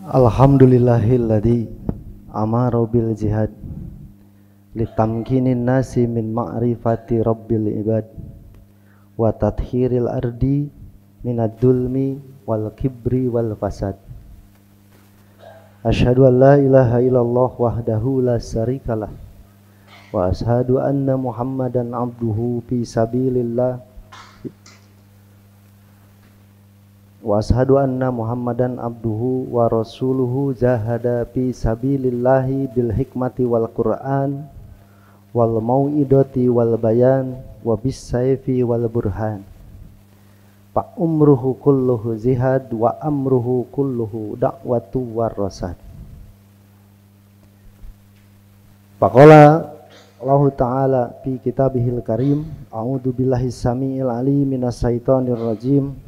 Alhamdulillahilladzi amara bil jihad litamkinin nasi min ma'rifati rabbil ibad wa tathhiril ardi minad dulmi wal kibri wal fasad. Asyhadu an la ilaha illallah wahdahu la syarikalah wa asyhadu anna Muhammadan abduhu fi sabilillah wa asyhadu anna Muhammadan abduhu wa rasuluhu jahada fi sabilillahi bil hikmati wal Qur'an wal mau'idati wal bayan wa bis sayfi wal burhan. Fa umruhu kulluhu zihad wa amruhu kulluhu da'watu war rasad. Faqala Allah Ta'ala fi kitabihil karim, a'udzu billahi samiil alim minas syaitonir rajim.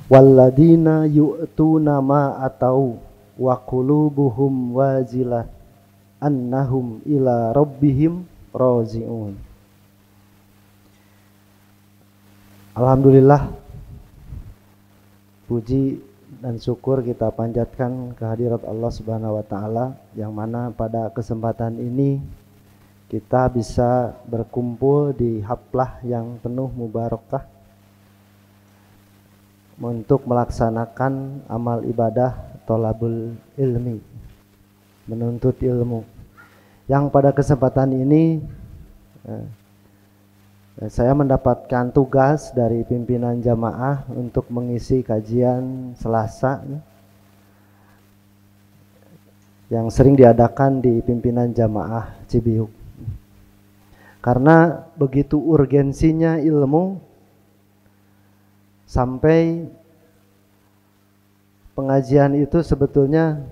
Walladina yu'tuna ma atau wa qulubuhum wajilah annahum ila rabbihim raji'un. Alhamdulillah, puji dan syukur kita panjatkan kehadirat Allah Subhanahu wa taala yang mana pada kesempatan ini kita bisa berkumpul di haflah yang penuh mubarakah untuk melaksanakan amal ibadah thalabul ilmi, menuntut ilmu. Yang pada kesempatan ini saya mendapatkan tugas dari pimpinan jamaah untuk mengisi kajian Selasa yang sering diadakan di pimpinan jamaah Cibiuk. Karena begitu urgensinya ilmu, sampai pengajian itu sebetulnya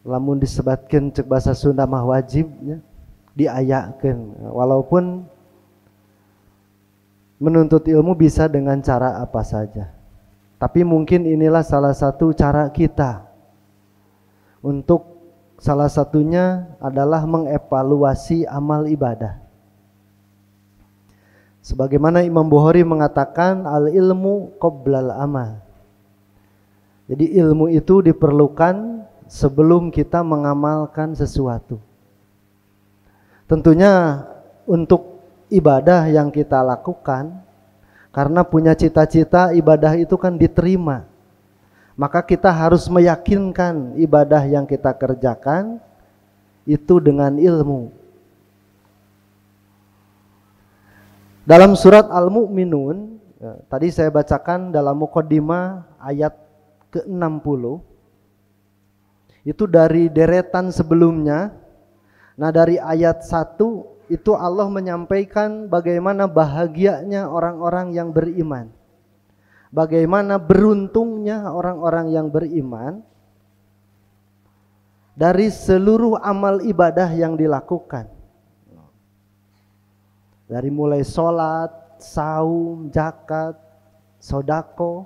lamun disebatkan cek bahasa Sunda mah wajibnya diayakeun, walaupun menuntut ilmu bisa dengan cara apa saja. Tapi mungkin inilah salah satu cara kita untuk salah satunya adalah mengevaluasi amal ibadah. Sebagaimana Imam Bukhari mengatakan al-ilmu qoblal amal. Jadi ilmu itu diperlukan sebelum kita mengamalkan sesuatu. Tentunya untuk ibadah yang kita lakukan, karena punya cita-cita ibadah itu kan diterima, maka kita harus meyakinkan ibadah yang kita kerjakan itu dengan ilmu. Dalam surat Al-Mu'minun, tadi saya bacakan dalam muqaddimah ayat ke-60, itu dari deretan sebelumnya. Nah, dari ayat 1 itu Allah menyampaikan bagaimana bahagianya orang-orang yang beriman, bagaimana beruntungnya orang-orang yang beriman dari seluruh amal ibadah yang dilakukan. Dari mulai sholat, saum, zakat, sodako,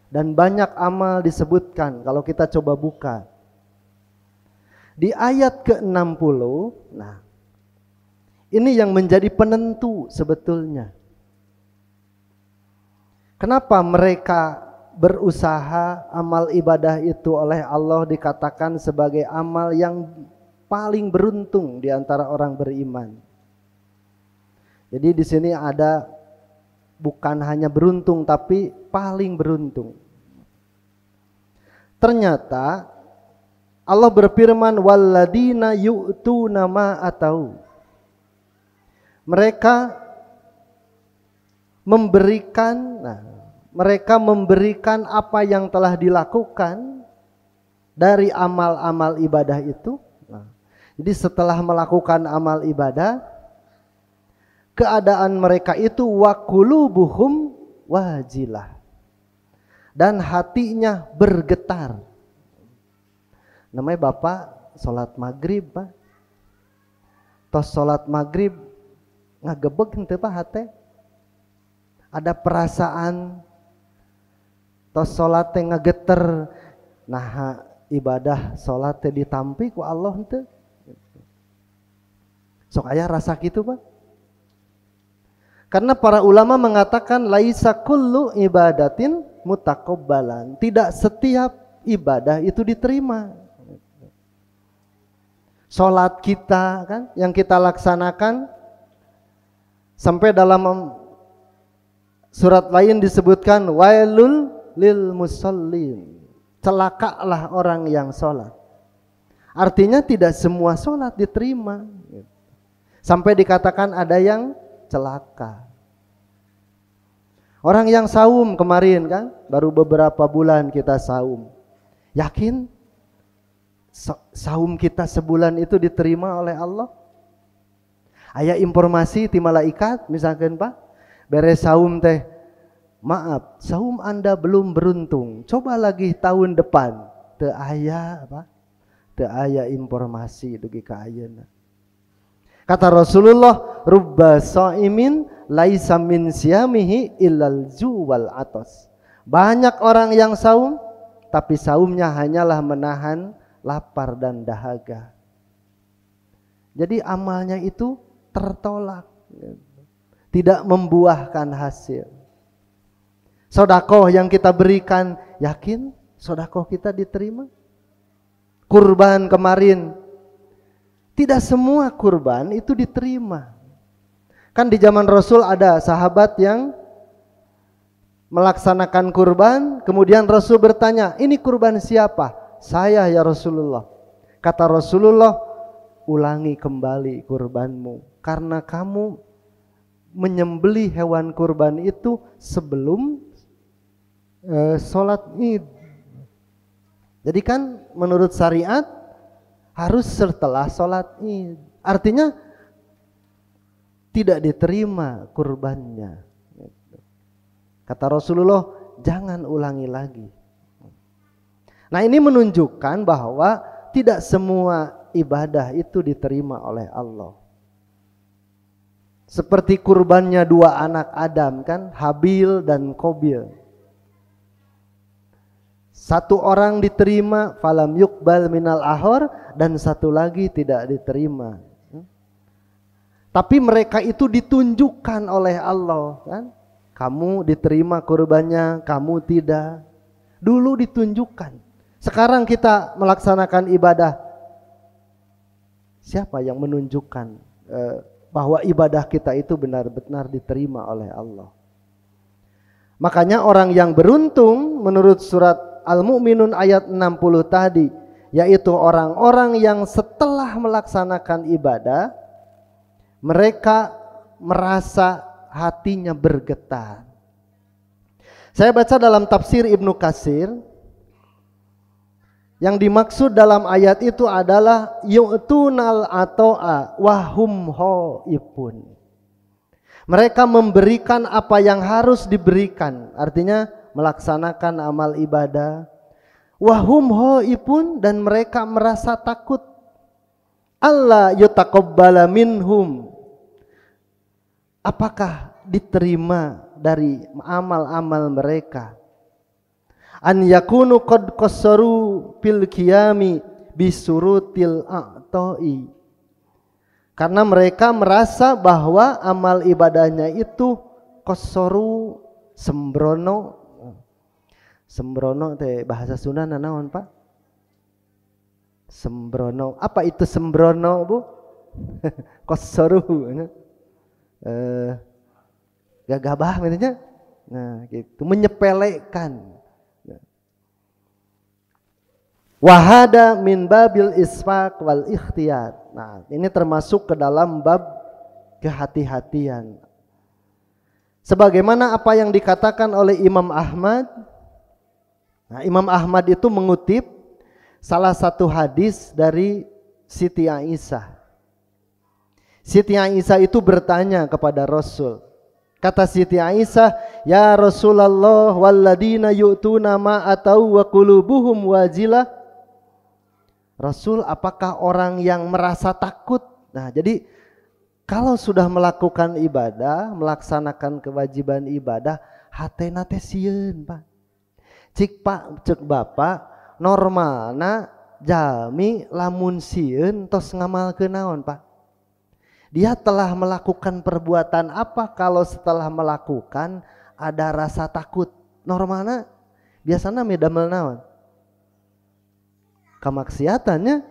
dan banyak amal disebutkan kalau kita coba buka. Di ayat ke-60, nah ini yang menjadi penentu sebetulnya. Kenapa mereka berusaha amal ibadah itu oleh Allah dikatakan sebagai amal yang paling beruntung di antara orang beriman. Jadi di sini ada bukan hanya beruntung tapi paling beruntung. Ternyata Allah berfirman walladina yu'tuna ma atau. Mereka memberikan apa yang telah dilakukan dari amal-amal ibadah itu. Jadi setelah melakukan amal ibadah, keadaan mereka itu wa qulubuhum wajilah, dan hatinya bergetar. Namanya Bapak sholat maghrib, Pak. Tos sholat maghrib ngagebeg henteu Pak hate. Ada perasaan tos sholat teh ngageter. Nah, ibadah sholat teh ditampi ku Allah henteu. Sok aya rasa kitu, Pak. Karena para ulama mengatakan laisa kullu ibadatin mutaqabbalan. Tidak setiap ibadah itu diterima. Salat kita kan yang kita laksanakan sampai dalam surat lain disebutkan wailul lil musallin. Celakalah orang yang salat. Artinya tidak semua salat diterima. Sampai dikatakan ada yang celaka. Orang yang saum kemarin kan, baru beberapa bulan kita saum. Yakin saum kita sebulan itu diterima oleh Allah? Aya informasi ti malaikat misalkan Pak, beres saum teh, maaf, saum Anda belum beruntung. Coba lagi tahun depan. Teu aya apa? Teu aya informasi dugi ka ayeuna. Kata Rasulullah, rubba shaimin laisa min siyamihi illal ju wal atas. Banyak orang yang saum, tapi saumnya hanyalah menahan lapar dan dahaga. Jadi amalnya itu tertolak, tidak membuahkan hasil. Sedekah yang kita berikan, yakin sedekah kita diterima? Kurban kemarin, tidak semua kurban itu diterima. Kan di zaman Rasul ada sahabat yang melaksanakan kurban, kemudian Rasul bertanya, ini kurban siapa? Saya ya Rasulullah. Kata Rasulullah, ulangi kembali kurbanmu, karena kamu menyembelih hewan kurban itu sebelum sholat id. Jadi kan menurut syariat harus setelah sholat id. Artinya tidak diterima kurbannya. Kata Rasulullah, jangan ulangi lagi. Nah, ini menunjukkan bahwa tidak semua ibadah itu diterima oleh Allah. Seperti kurbannya dua anak Adam kan, Habil dan Qabil. Satu orang diterima, falam yuqbal minal ahor, dan satu lagi tidak diterima. Tapi mereka itu ditunjukkan oleh Allah kan. Kamu diterima kurbannya, kamu tidak. Dulu ditunjukkan. Sekarang kita melaksanakan ibadah. Siapa yang menunjukkan bahwa ibadah kita itu benar-benar diterima oleh Allah? Makanya orang yang beruntung menurut surat Al-Mu'minun ayat 60 tadi, yaitu orang-orang yang setelah melaksanakan ibadah, mereka merasa hatinya bergetar. Saya baca dalam tafsir Ibnu Katsir, yang dimaksud dalam ayat itu adalah yu'tunal ato'a wahum ho'ipun. Mereka memberikan apa yang harus diberikan, artinya melaksanakan amal ibadah. Wahum ho'ipun, dan mereka merasa takut Allah yutaqabbala minhum. Apakah diterima dari amal-amal mereka? An yakunu qad qassaru fil qiyami bisurutil a'ta'i. Karena mereka merasa bahwa amal ibadahnya itu qassaru, sembrono. Sembrono teh bahasa Sunda naon Pak? Sembrono. Apa itu sembrono Bu? Qassaru. Gagabah maksudnya. Nah, gitu, menyepelekan. Wahada min babil isfaq wal ikhtiyar. Nah, ini termasuk ke dalam bab kehati-hatian. Sebagaimana apa yang dikatakan oleh Imam Ahmad. Nah, Imam Ahmad itu mengutip salah satu hadis dari Siti Aisyah. Siti Aisyah itu bertanya kepada Rasul. Kata Siti Aisyah, ya Rasulullah, walladina yu'tuna ma atau wa qulubuhum wajilah. Rasul, apakah orang yang merasa takut? Nah, jadi kalau sudah melakukan ibadah, melaksanakan kewajiban ibadah, hatena teh sieun, Pak. Cik Pak, cek Bapak, normalna jalmi lamun sieun tos ngamalkeun naon, Pak? Dia telah melakukan perbuatan apa kalau setelah melakukan ada rasa takut? Normalnya biasanya medamel naon? Kamaksiatannya.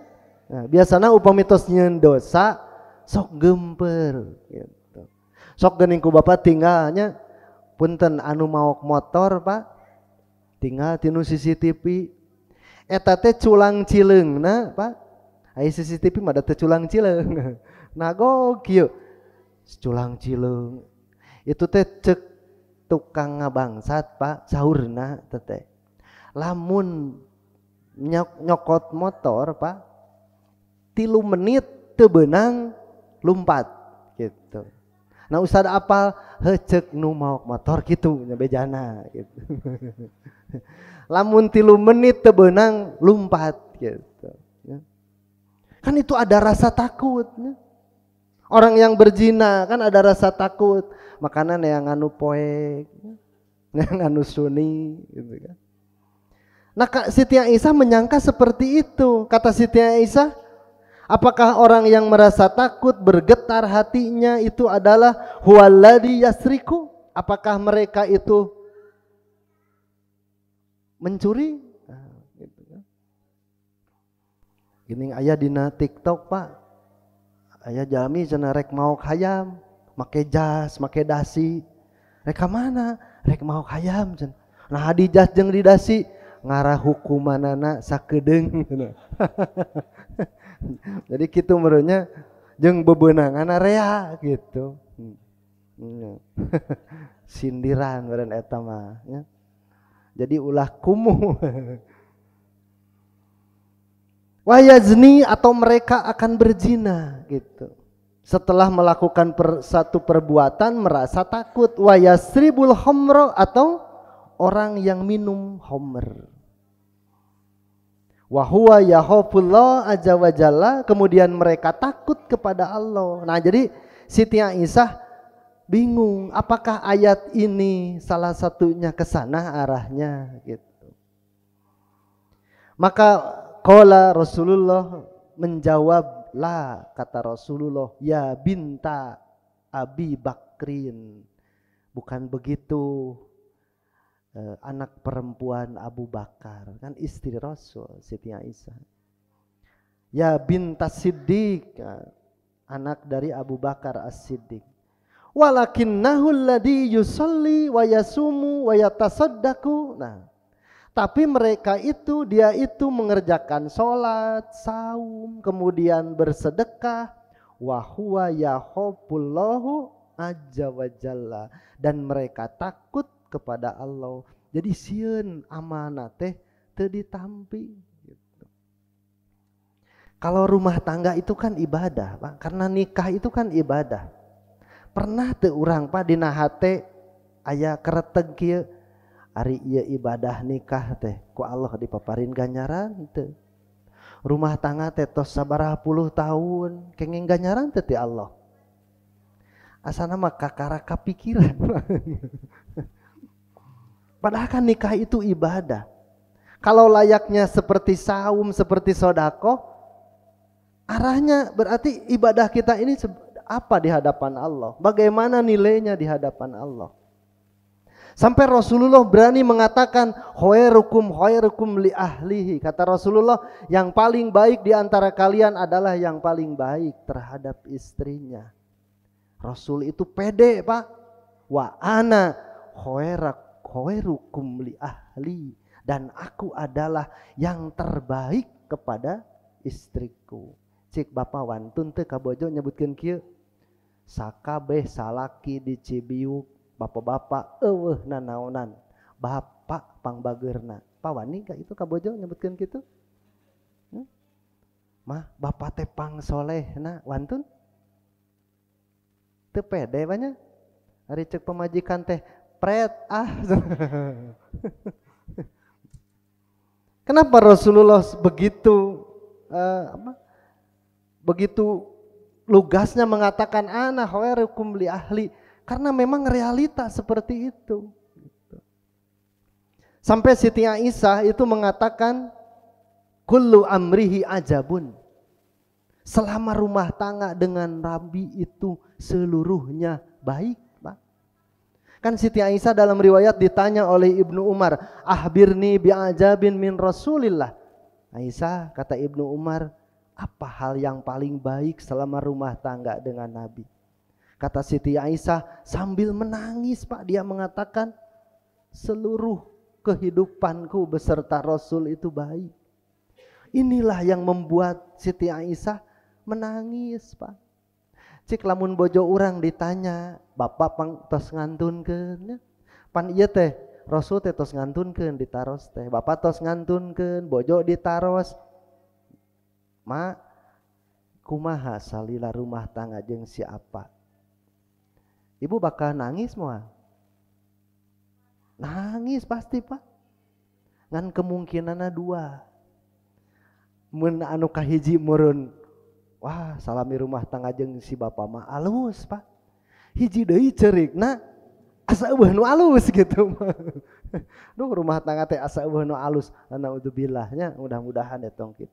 Nah, biasanya upamitos nyeun dosa sok gemper gitu. Sok geuning ku Bapak tinggalnya punten anu maok motor Pak. Tinggal tinu CCTV. Eta teh culang cileungna Pak. Aya CCTV mah da teu culang cileung. Nagok kieu. Culang cileung. Itu teh cek tukang ngabangsat Pak, saurna teh. Lamun nyokot motor Pak, 3 menit teu beunang lumpat gitu. Nah Ustad apal heuceuk nu maok motor kitu nya bejana gitu. Lamun 3 menit teu beunang lumpat gitu. Kan itu ada rasa takut. Orang yang berzina kan ada rasa takut. Makanan yang anu poek, yang anu suni gitu kan. Nah Siti Aisyah menyangka seperti itu. Kata Siti Aisyah, apakah orang yang merasa takut bergetar hatinya itu adalah huwaladzi yasriku? Apakah mereka itu mencuri? Nah, gitu kan. Gini aya dina TikTok Pak. Aya jalmi cenah rek maok hayam, make jas, make dasi. Rek mana? Rek maok hayam cenah. Nah di jas jeung di dasi ngarah hukumanana sakedeung. Jadi kitu merenya jeung bebeunanganna rea gitu. Sindiran beren eta mah ya. Jadi ulah kumuh. Wayazni atau mereka akan berzina gitu. Setelah melakukan satu perbuatan merasa takut. Wayasribul khamra atau orang yang minum khamr. Wa huwa yakhafullah azza wa jalla, kemudian mereka takut kepada Allah. Nah, jadi Siti Aisyah bingung apakah ayat ini salah satunya ke sana arahnya gitu. Maka qala Rasulullah menjawab, la, kata Rasulullah, ya binta Abi Bakrin. Bukan begitu, anak perempuan Abu Bakar, kan istri Rasul Siti Aisyah. Ya binta Siddiq, anak dari Abu Bakar As-Siddiq. Walakinnahu alladhi yusalli wa yasumu wa yatasaddaqu. Nah, tapi mereka itu, dia itu mengerjakan sholat, saum, kemudian bersedekah. Wa huwa yakhafullahu azza wa jalla, dan mereka takut kepada Allah. Jadi sieun amanah teh teu ditampi gitu. Kalau rumah tangga itu kan ibadah Pak, karena nikah itu kan ibadah. Pernah teu urang Pak dina hate aya kereteg kieu, ari ieu ibadah nikah teh ku Allah dipaparin ganjaran teu. Rumah tangga teh tos sabaraha puluh tahun kenging ganjaran teh ti Allah. Asana mah kakara kapikiran. Padahal kan nikah itu ibadah. Kalau layaknya seperti saum, seperti sodako, arahnya berarti ibadah kita ini apa di hadapan Allah? Bagaimana nilainya di hadapan Allah? Sampai Rasulullah berani mengatakan khairukum li ahlihi. Kata Rasulullah, yang paling baik di antara kalian adalah yang paling baik terhadap istrinya. Rasul itu pede Pak. Wa ana khairukum li ahli, dan aku adalah yang terbaik kepada istriku. Cik Bapak wantun teh kabojo nyebutkeun kieu. Sakabeh salaki di Cibiuk, bapak-bapak eueuh nanaonan, bapak pangbageurna. Pawani ka itu kabojo nyebutkeun kitu? Mah bapak teh pangsolehna wantun? Teu pede banyak. Ari cek pemajikan teh pret Kenapa Rasulullah begitu lugasnya mengatakan ana khairukum li ahli? Karena memang realita seperti itu. Sampai Siti Aisyah itu mengatakan kullu amrihi ajabun. selama rumah tangga dengan Nabi itu seluruhnya baik, Pak. Kan Siti Aisyah dalam riwayat ditanya oleh Ibnu Umar, "Ahbirni bi'ajabin min Rasulillah." Aisyah, kata Ibnu Umar, apa hal yang paling baik selama rumah tangga dengan Nabi? Kata Siti Aisyah sambil menangis, Pak, dia mengatakan, seluruh kehidupanku beserta Rasul itu baik. Inilah yang membuat Siti Aisyah menangis, Pak. Cik lamun bojo urang ditanya, "Bapak tos ngantunkeun?" Pan ieu teh Rasul teh tos ngantunkeun ditaros teh. Bapak tos ngantunkeun, bojo ditaros. Ma, kumaha salila rumah tangga jeung siapa? Ibu bakal nangis moal. Nangis pasti, Pak. Ngan kemungkinanna dua. Mun anu kahiji meureun, wah salami rumah tangga jeung si bapa mah alus, Pak. Hiji deui ceurigna asa eueuh nu alus gitu mah. Duh rumah tangga teh asa eueuh nu alus. Naudzubillah nya, mudah-mudahan etong kitu.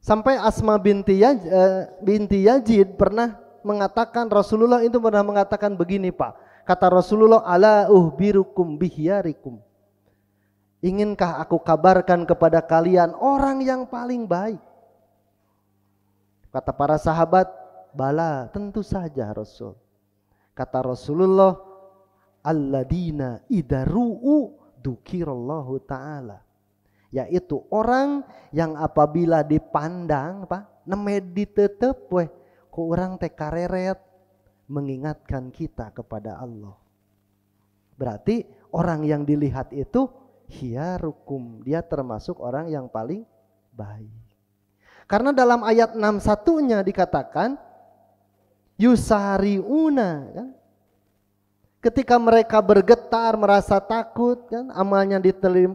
Sampai Asma binti Yazid pernah mengatakan, Rasulullah itu pernah mengatakan begini, Pak. Kata Rasulullah, "Ala uhbirukum bihyarikum." Inginkah aku kabarkan kepada kalian orang yang paling baik? Kata para sahabat, "Bala, tentu saja Rasul." Kata Rasulullah, "Alladina idaru'u dzukirallahu ta'ala." Yaitu orang yang apabila dipandang, Pak, neme ditetep weh ku urang teh kareret mengingatkan kita kepada Allah. Berarti orang yang dilihat itu hiyarukum, dia termasuk orang yang paling baik. Karena dalam ayat 61-nya dikatakan yusariuna, kan? Ketika mereka bergetar, merasa takut, kan, amalnya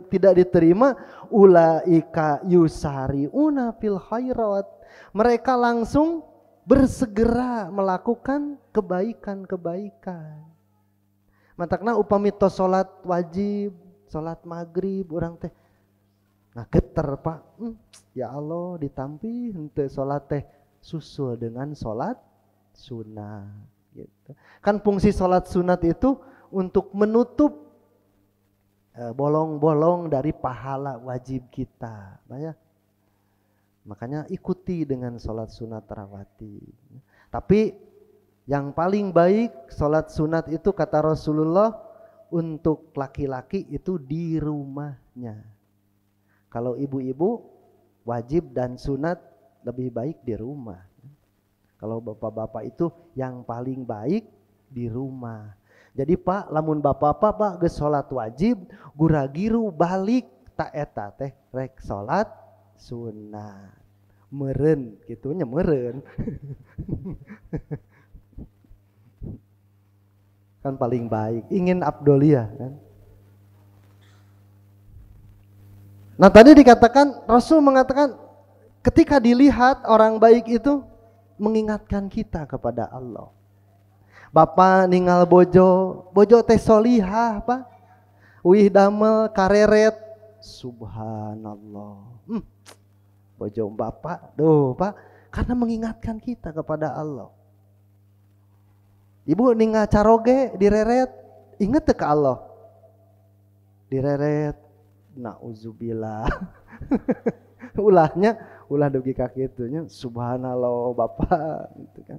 tidak diterima, ulaika yusariuna fil khairat. Mereka langsung bersegera melakukan kebaikan-kebaikan. Matakna upami tos salat wajib, salat maghrib, orang teh ngageter, Pak. Ya Allah, ditampi henteu salat teh susul dengan salat sunat. Gitu. Kan fungsi sholat sunat itu untuk menutup bolong-bolong dari pahala wajib kita, ya. Makanya ikuti dengan sholat sunat tarawati. Tapi yang paling baik sholat sunat itu kata Rasulullah untuk laki-laki itu di rumahnya. Kalau ibu-ibu wajib dan sunat lebih baik di rumah. Kalau bapak-bapak itu yang paling baik di rumah. Jadi Pak, lamun bapak-bapak geus salat wajib, guragiru balik tak eta teh rek salat sunat. Meureun kitu nya meureun. Kan paling baik, ingin afdoliyah kan. Nah, tadi dikatakan Rasul mengatakan ketika dilihat orang baik itu mengingatkan kita kepada Allah. Bapak ningal bojo teh solihah, Pak. Wih damel kareret, subhanallah. Bojo bapak, Pak, karena mengingatkan kita kepada Allah. Ibu ningal caroge direret, inget ke Allah. Direret, nauzubillah. Ulah dugi kaki itunya, subhanallah Bapak gitu kan.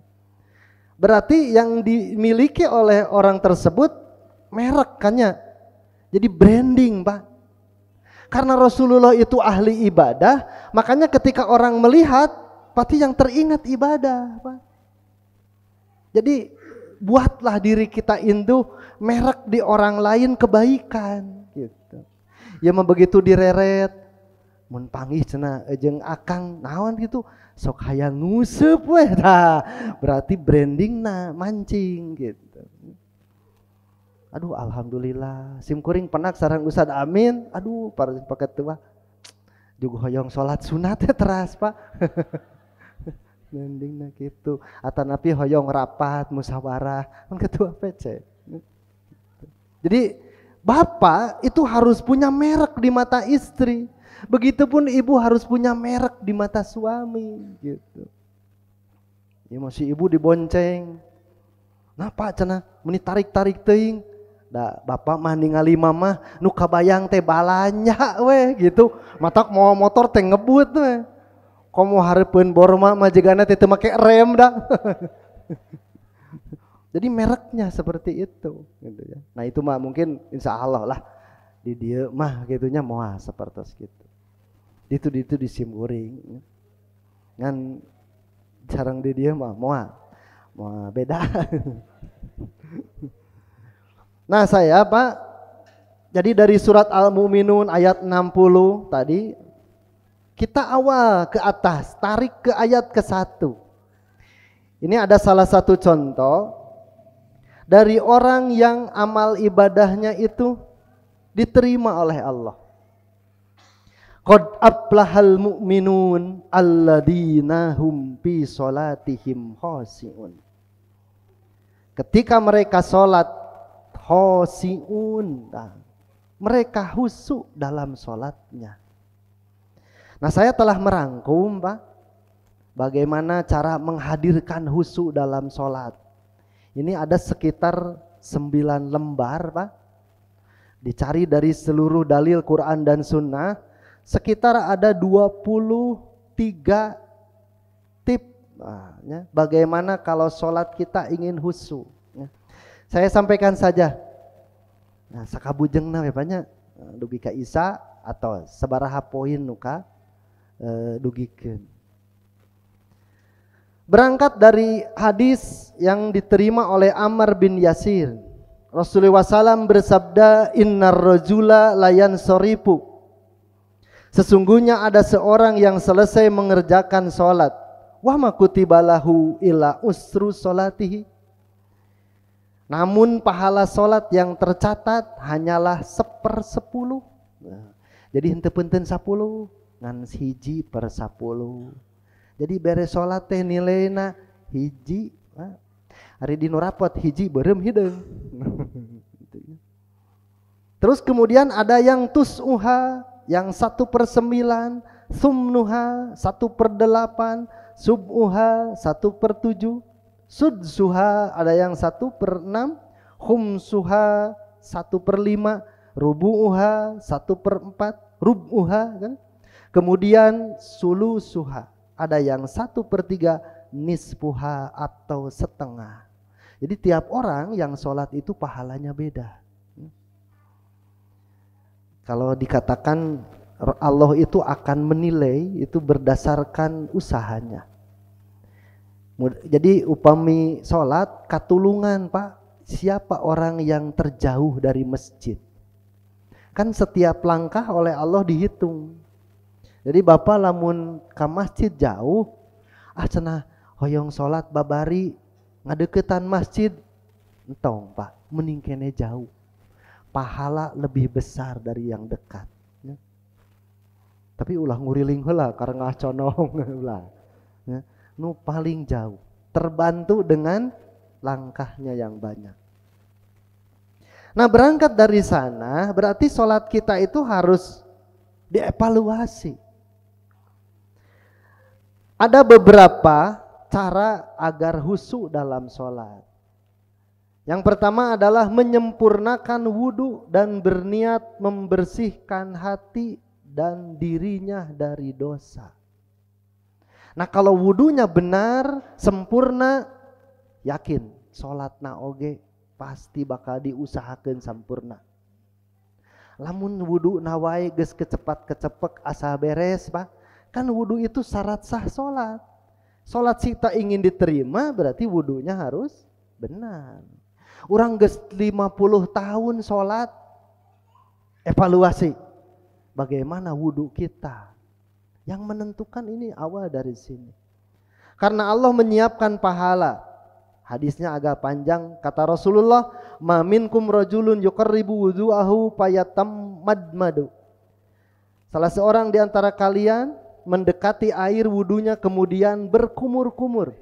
Berarti yang dimiliki oleh orang tersebut merek kannya. Jadi branding, Pak. Karena Rasulullah itu ahli ibadah, makanya ketika orang melihat pasti yang teringat ibadah, Pak. Jadi buatlah diri kita itu merek di orang lain kebaikan gitu. Ya begitu direret mun panggih cenah jeung akang naon gitu sok hayang nguseup weh tah berarti brandingna mancing gitu. Aduh alhamdulillah sim kuring penak sareng Ustad Amin, aduh para paket tua juga hoyong salat sunat teh teras, Pak. Brandingna gitu atanapi hoyong rapat musyawarah kan ketua PC. Jadi bapak itu harus punya merek di mata istri. Begitupun ibu harus punya merek di mata suami gitu. Ya masih ibu dibonceng. Nah pak cenah meni tarik-tarik teuing. Da bapak mah ningali mama nu kabayang teh balanya weh gitu. Matak mau motor teh ngebut weh. Komo hareupeun borma majigana teh teu make rem dah. Jadi mereknya seperti itu gitu ya. Nah itu mah mungkin insya Allah lah di dia mah gitunya moal seperti itu. Itu disimkuring. Ngan jarang di dia mah moal beda. Nah saya Pak, jadi dari surat Al-Mu'minun ayat 60 tadi, kita awal ke atas, tarik ke ayat ke-1. Ini ada salah satu contoh dari orang yang amal ibadahnya itu diterima oleh Allah. Qad aflahal mu'minun alladzina hum fi sholatihim khashi'un. Ketika mereka sholat khashi'un, mereka khusyuk dalam sholatnya. Nah saya telah merangkum Pak, bagaimana cara menghadirkan khusyuk dalam sholat. Ini ada sekitar 9 lembar Pak. Dicari dari seluruh dalil Quran dan Sunnah, sekitar ada 23 tip bagaimana kalau sholat kita ingin khusyuk. Saya sampaikan saja. Nah, sakabujengna we banyak dugi ka Isa atau sabaraha poin nuka dugikeun. Berangkat dari hadis yang diterima oleh Ammar bin Yasir. Rasulullah SAW bersabda, innar rajula layan soripu. Sesungguhnya ada seorang yang selesai mengerjakan sholat. Wa ma kutibalahu illa usru sholatihi. Namun pahala sholat yang tercatat hanyalah 1/10. Nah, jadi henteu punten 10, ngan 1/10. Jadi beres sholat teh nilaina 1. Hari di nu rapot 1 beureum hideung. Terus kemudian ada yang tus'uha, yang 1/9, sumnuha 1/8, sub'uha 1/7, sudsuha ada yang 1/6, khumsuha 1/5, rubu'uha 1/4, rub'uha kan. Kemudian sulusuha ada yang 1/3, nisfuha atau setengah. Jadi tiap orang yang sholat itu pahalanya beda. Kalau dikatakan Allah itu akan menilai itu berdasarkan usahanya. Jadi upami sholat katulungan Pak, siapa orang yang terjauh dari masjid? Kan setiap langkah oleh Allah dihitung. Jadi Bapak lamun ke masjid jauh, cenah hoyong sholat babari ngadeketan masjid, entong Pak, mending kene jauh. Pahala lebih besar dari yang dekat. Ya. Tapi ulah nguriling heula karena conong ulah. Ya. Nu paling jauh, terbantu dengan langkahnya yang banyak. Nah berangkat dari sana berarti sholat kita itu harus dievaluasi. Ada beberapa cara agar khusyuk dalam sholat. Yang pertama adalah menyempurnakan wudhu dan berniat membersihkan hati dan dirinya dari dosa. Nah kalau wudhunya benar, sempurna, yakin sholatna oge pasti bakal diusahakan sempurna. Lamun wudhu nawai geus kecepat-kecepek asa beres Pak, kan wudhu itu syarat sah sholat. Sholat kita ingin diterima berarti wudhunya harus benar. Urang geus 50 tahun sholat, evaluasi bagaimana wudhu kita. Yang menentukan ini awal dari sini. Karena Allah menyiapkan pahala. Hadisnya agak panjang, kata Rasulullah, ma minkum rajulun yuqarribu wudu'ahu fayatammadmadu. Salah seorang di antara kalian mendekati air wudunya kemudian berkumur-kumur.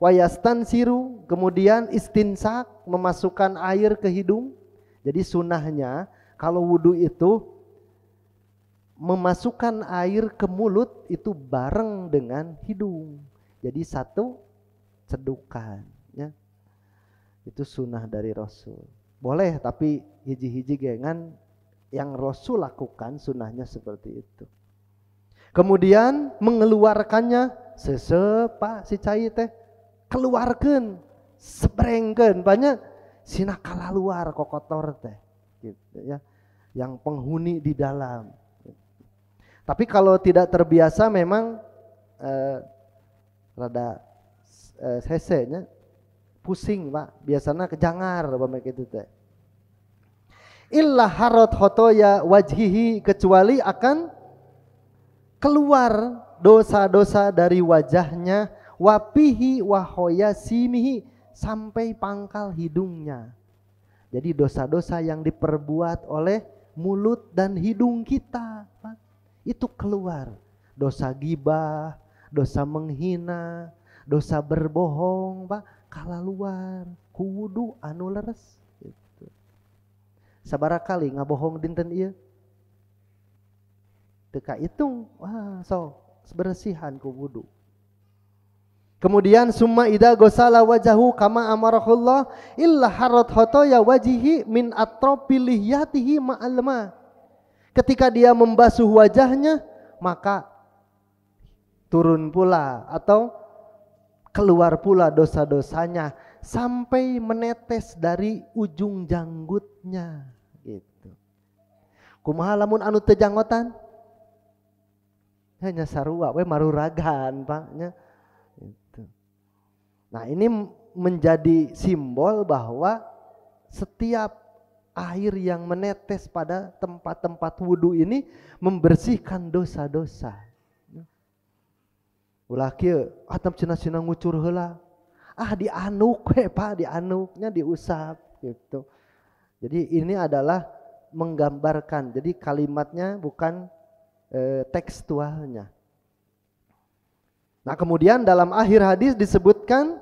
Wayastansiru, kemudian istinsak, memasukkan air ke hidung. Jadi sunnahnya Kalau wudu itu memasukkan air ke mulut itu bareng dengan hidung. Jadi satu cedukan, ya. Itu sunnah dari Rasul. Boleh, tapi hiji-hiji gengan yang Rasul lakukan sunnahnya seperti itu. Kemudian mengeluarkannya sesepa si cai teh keluarkan, sebrengkeun banyak sina kalaluar kokotor teh gitu ya. Yang penghuni di dalam. Tapi kalau tidak terbiasa memang rada hesenya pusing Pak, biasanya kejangar bapak gitu teh. Illa harot khotoya wajhihi, kecuali akan keluar dosa-dosa dari wajahnya, wapihi wahoya simihi, sampai pangkal hidungnya. Jadi dosa-dosa yang diperbuat oleh mulut dan hidung kita Pak, itu keluar. Dosa gibah, dosa menghina, dosa berbohong Pak, kalaluar ku wudu anu leres gitu. Sabaraha kali ngabohong dinten ieu? Teka hitung, wah so bersihan ku wudu. Kemudian summa idza gosala wajahu kama amarahullah illa harat khotoya wajihi min atrofil lihyatihi ma'alma. Ketika dia membasuh wajahnya, maka turun pula atau keluar pula dosa-dosanya sampai menetes dari ujung janggutnya gitu. Kumaha lamun anu teu janggotan? Hanya sarua we maruragan Pak nya. Gitu. Nah, ini menjadi simbol bahwa setiap air yang menetes pada tempat-tempat wudu ini membersihkan dosa-dosa. Ulah kieu atap cenah-cenah ngucur heula. Dianuk we Pak, dianuknya diusap gitu. Jadi ini adalah menggambarkan. Jadi kalimatnya bukan tekstualnya. Nah, kemudian dalam akhir hadis disebutkan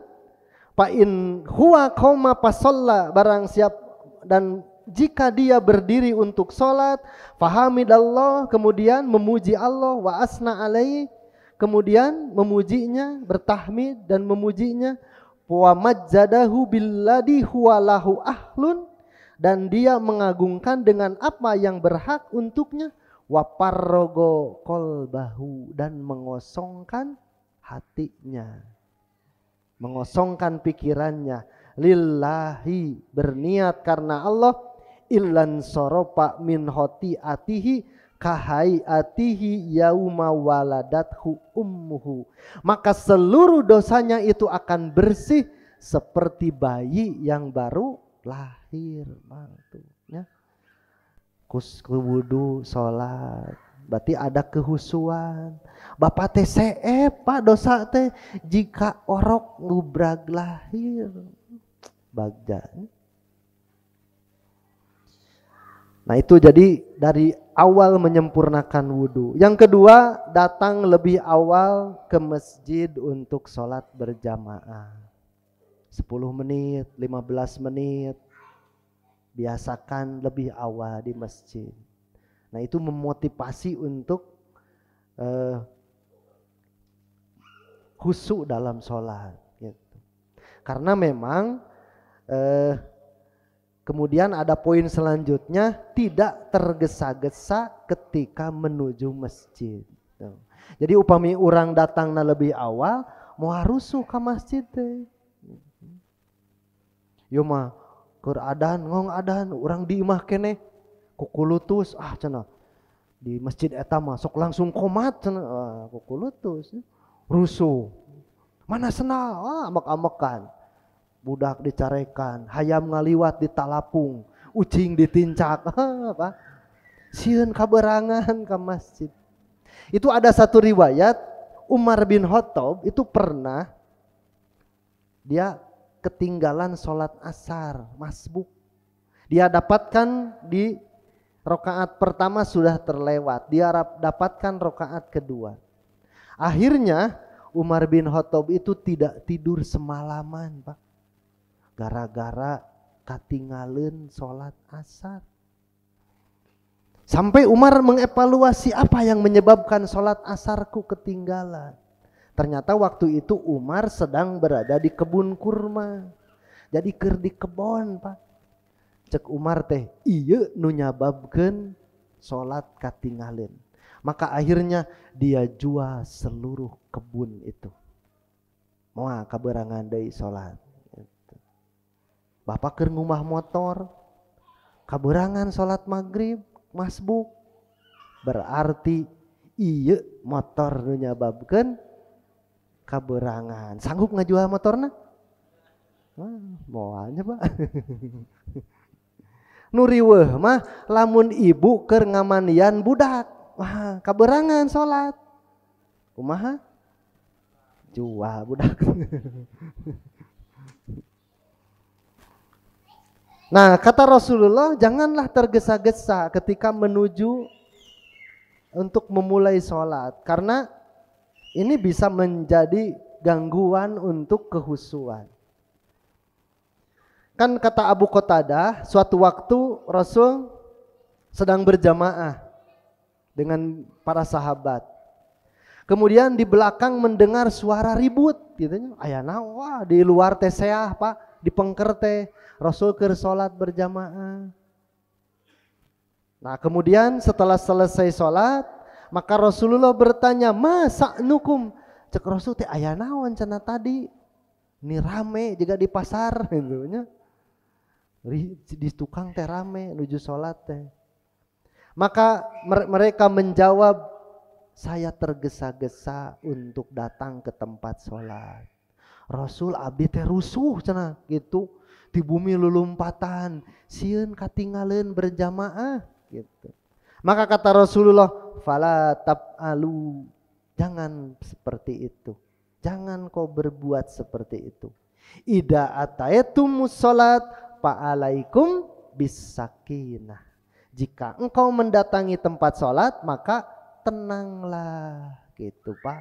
fa in huwa qauma fasalla, barang siap dan jika dia berdiri untuk sholat, fahamidallah, kemudian memuji Allah, wa asna alaihi, kemudian memujinya, bertahmid dan memujinya, wa majjadahu billadhi huwa lahu ahlun, dan dia mengagungkan dengan apa yang berhak untuknya, wa parrogo qalbahu, dan mengosongkan hatinya, mengosongkan pikirannya, lillahi, berniat karena Allah, illan soropa min hoti atihi kahai atihi yauma waladathu ummuhu, maka seluruh dosanya itu akan bersih seperti bayi yang baru lahir. Maksudnya wudu sholat berarti ada kehusuan. Bapak teh seep Pak dosa teh jika orok ngubrag lahir bagja. Nah, itu jadi dari awal menyempurnakan wudu. Yang kedua, datang lebih awal ke masjid untuk sholat berjamaah. 10 menit, 15 menit. Biasakan lebih awal di masjid. Nah, itu memotivasi untuk khusyuk dalam sholat gitu. Karena memang kemudian ada poin selanjutnya, tidak tergesa-gesa ketika menuju masjid. Jadi upami orang datang lebih awal, mau harusuh ke masjid teh. Yo mah keur adan, ngong adan, orang di imah keneh kukulutus cenah. Di masjid eta mah sok langsung komat cenah, kukulutus. Rusuh. Mana senal, amek-amekan. Budak dicarekan, hayam ngaliwat di talapung, ucing ditincak, apa? Sieun kaberangan ke masjid. Itu ada satu riwayat, Umar bin Khattab itu pernah dia ketinggalan sholat asar, masbuk. Dia dapatkan di rakaat pertama sudah terlewat, dia dapatkan rakaat kedua. Akhirnya Umar bin Khattab itu tidak tidur semalaman, Pak. Gara-gara katinggalin sholat asar. Sampai Umar mengevaluasi apa yang menyebabkan sholat asarku ketinggalan. Ternyata waktu itu Umar sedang berada di kebun kurma. Jadi keur di kebon Pak. Cek Umar teh, iya nu nyababkeun sholat katinggalin. Maka akhirnya dia jual seluruh kebun itu. Moal kaberangan deui sholat. Bapak keur ngumah motor, kaberangan sholat maghrib, masbuk. Berarti iya motor nu nyababkeun kaberangan. Sanggup ngajual motorna? Moalnya Pak. Nu riweuh mah lamun ibu keur ngamandian budak. Wah, kaberangan sholat. Kumaha? Jual budak. Nah, kata Rasulullah, janganlah tergesa-gesa ketika menuju untuk memulai sholat. Karena ini bisa menjadi gangguan untuk kehusuan. Kan kata Abu Qatadah, suatu waktu Rasul sedang berjamaah dengan para sahabat. Kemudian di belakang mendengar suara ribut, gitu. Ayana wah di luar teh seah Pak, di pengker teh Rasul keur salat berjamaah. Nah, kemudian setelah selesai salat, maka Rasulullah bertanya, "Masa nukum?" Cek Rasul teh aya naon cenah tadi? Ini rame juga di pasar gitu nya. Di tukang teh rame nuju salat teh. Maka mereka menjawab, saya tergesa-gesa untuk datang ke tempat sholat. Rasul abdi teh rusuh cenah gitu. Di bumi lulumpatan, sieun katinggalin berjamaah gitu. Maka kata Rasulullah, fala tab'alu, jangan seperti itu. Jangan kau berbuat seperti itu. Ida ataitumus sholat fa'alaikum bisakinah. Jika engkau mendatangi tempat sholat, maka tenanglah gitu Pak.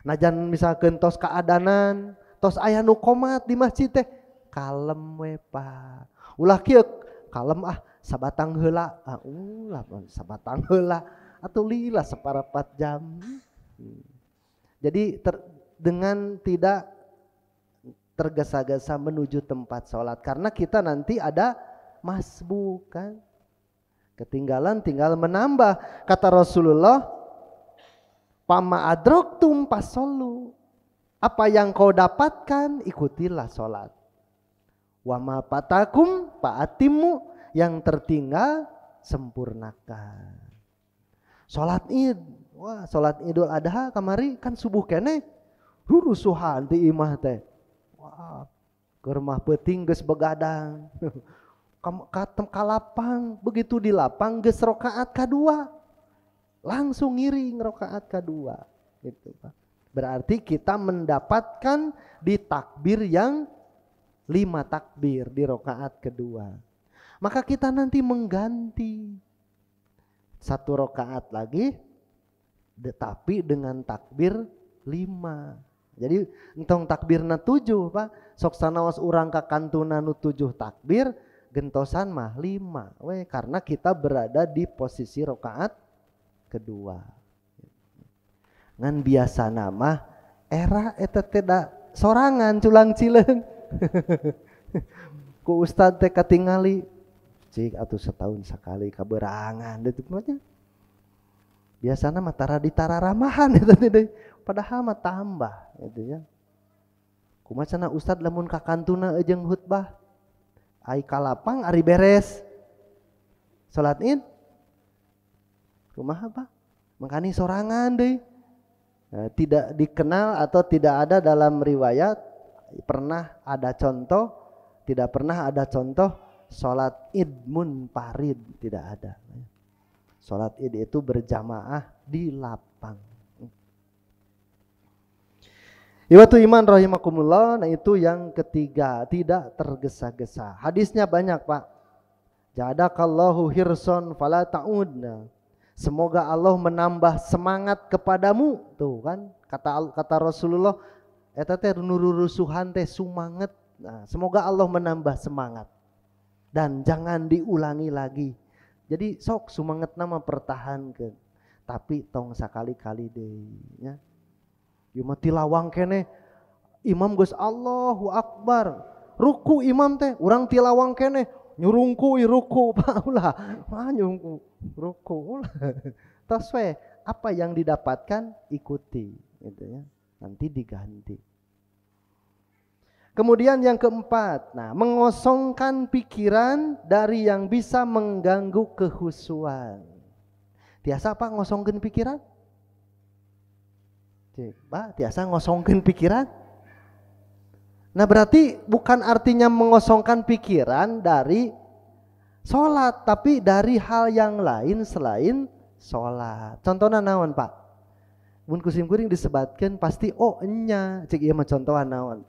Nah jangan misalkan tos keadanan, tos aya nu komat di masjid teh, kalem we Pak. Ulah kieu kalem sabatang heula. Ulah sabatang heula atuh lila saparapat jam. Jadi dengan tidak tergesa-gesa menuju tempat sholat, karena kita nanti ada masbuk kan. Ketinggalan tinggal menambah. Kata Rasulullah, pama adroktum pasolu. Apa yang kau dapatkan ikutilah sholat. Wama patakum paatimu, yang tertinggal sempurnakan. Sholat id, wah sholat idul adha kamari kan subuh kene, rusuhan di imah teh. Wah, germah peuting geus begadang. Kalapang, begitu di lapang geus rakaat kedua, langsung ngiring rakaat kedua gitu Pak. Berarti kita mendapatkan di takbir yang 5 takbir di rakaat kedua. Maka kita nanti mengganti 1 rakaat lagi tetapi dengan takbir 5. Jadi entong takbirna 7 Pak, sok sanaos urang ka kantuna nu 7 takbir, gentosan mah 5 karena kita berada di posisi rakaat kedua. Ngan biasa nama era eta tidak sorangan culang cileung. Ku ustad teh katingali cik atuh setahun sekali kaberangan itu namanya. Biasana mah tara ditararamahan eta teh padahal mah tambah gitu ya. Kumaha cenah ustad lamun ka kantuna jeung khutbah ai kalapang ari beres salat id kumaha Pak makani sorangan deui. Tidak dikenal atau tidak ada dalam riwayat pernah ada contoh, tidak pernah ada contoh salat id munfarid, tidak ada. Salat id itu berjamaah di lapang. Iwatu iman rahimakumullah, nah itu yang ketiga, tidak tergesa-gesa. Hadisnya banyak Pak. Ja'adakallahu hirson fala ta'ud. Semoga Allah menambah semangat kepadamu. Tuh kan, kata Rasulullah, eta teh nururusuhan teh sumanget. Nah, semoga Allah menambah semangat. Dan jangan diulangi lagi. Jadi sok sumanget nama pertahankan, tapi tong sakali-kali deh nya. Ieu mah tilawang kene imam geus Allahu Akbar. Ruku imam teh urang tilawang kene nyurungku ruku paulah. Mah nyurungku ruku ulah. Tos we apa yang didapatkan ikuti gitu ya. Nanti diganti. Kemudian yang keempat, nah mengosongkan pikiran dari yang bisa mengganggu kehusuan. Tiasa apa ngosongkeun pikiran? Pak, tiasa ngosongkeun pikiran? Nah berarti bukan artinya mengosongkan pikiran dari sholat, tapi dari hal yang lain selain sholat. Contohnya naon Pak? Mun kusim kuring disebatkan pasti oh enya, cek ieu mah contohan naon.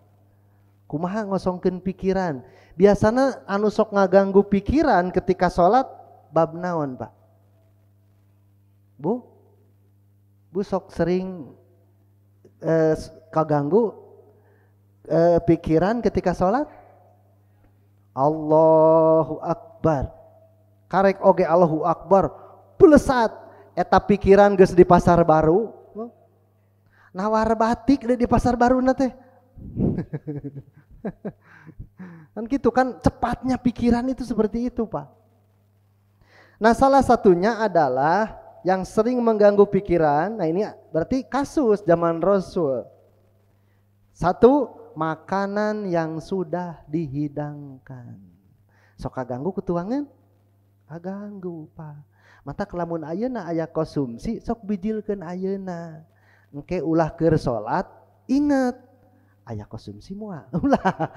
Kumaha ngosongkeun pikiran. Biasana anu sok ngaganggu pikiran ketika sholat bab naon Pak? Bu sok sering kaganggu pikiran ketika sholat? Allahu Akbar. Karek oge Allahu Akbar. Pelesat eta pikiran geus di pasar baru. Nawar batik di pasar baru teh. Kan gitu kan cepatnya pikiran itu seperti itu Pak. Nah salah satunya adalah yang sering mengganggu pikiran. Nah ini berarti kasus zaman Rasul. Satu, makanan yang sudah dihidangkan. Sok kaganggu ketuangan? Kaganggu Pak. Mata kelamun ayeuna aya konsumsi sok bijilkeun ayeuna. Engke ulah keur salat ingat aya konsumsi moal ulah.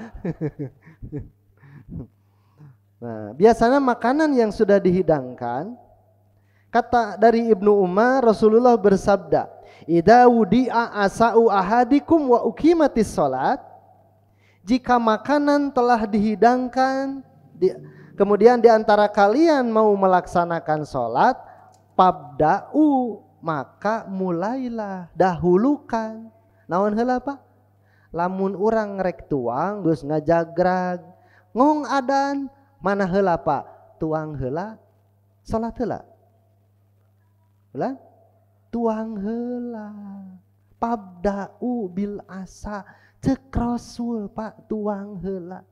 Nah, biasanya makanan yang sudah dihidangkan, kata dari Ibnu Umar Rasulullah bersabda, "Idza wudi'a asa'u ahadikum wa uqimatis salat." Jika makanan telah dihidangkan, kemudian di antara kalian mau melaksanakan salat, pabda'u, maka mulailah, dahulukan. Naon heula Pak? Lamun urang rek tuang geus ngajagrag ngong adan, mana heula Pak? Tuang heula, salat heula. Heula? Tuang heula. Pabda'u bil asa, cek Rasul Pak, tuang heula.